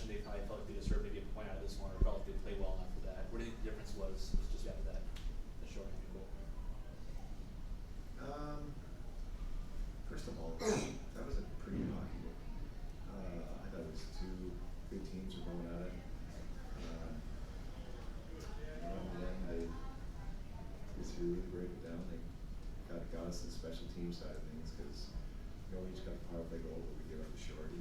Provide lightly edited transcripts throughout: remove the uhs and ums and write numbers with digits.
mentioned they probably felt like they deserved maybe a point out of this one, or felt like they played well enough for that. What do you think the difference was just after that, the shorthanded goal? First of all, that was a pretty hockey game. I thought it was two good teams were going at it. In the end, they just really break it down. They got us to the special team side of things because we each got the power play goal, but we gave up the shorty.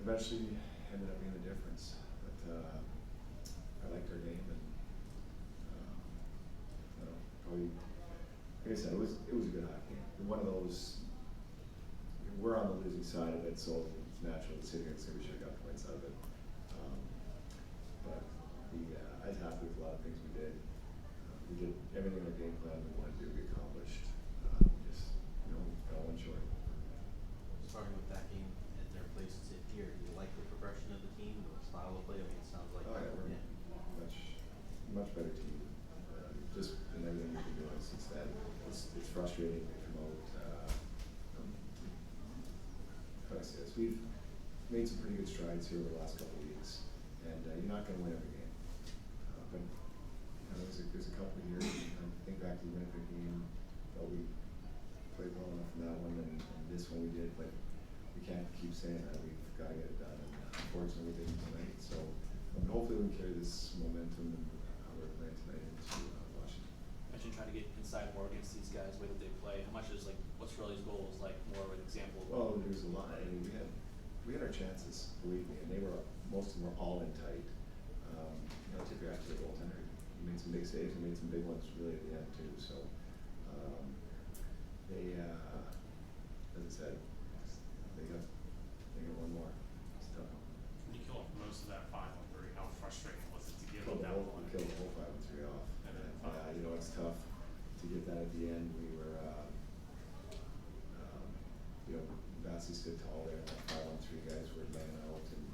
Eventually, ended up being the difference. But I liked our game, and I don't know, probably. Like I said, it was a good hockey game. One of those, we're on the losing side of it, so it's natural to sit here and say we should have got points out of it. But I was happy with a lot of things we did. We did everything in our game plan we wanted to do, we accomplished. Just, fell one short. Starting with that game and their place to sit here, do you like the progression of the team, the style of play? I mean, it sounds like. Oh yeah, we're much better team. Just in everything we've been doing since then. It's frustrating to promote. How do I say this? We've made some pretty good strides here over the last couple of weeks, and you're not going to win every game. But there's a couple here. I think back to the Winnipeg game. Thought we played well enough in that one, and this one we did. But we can't keep saying that. We've got to get it done. And unfortunately, we didn't tonight. So hopefully, we can carry this momentum and how we're playing tonight into Washington. You mentioned trying to get inside more against these guys, the way that they play. How much is what's Riley's goals more of an example? Well, there's a lot. I mean, we had our chances, believe me, and most of them were all in tight. Tip your hat to the goaltender. He made some big saves. He made some big ones really at the end too. So they, as I said, they got one more. It's tough. When you kill off most of that 5-on-3, how frustrating was it to give up Killed that one? the whole 5-3 off. And then It's tough to get that at the end. We were, Bassey stood tall there, and that 5-on-3 guys were laying out, and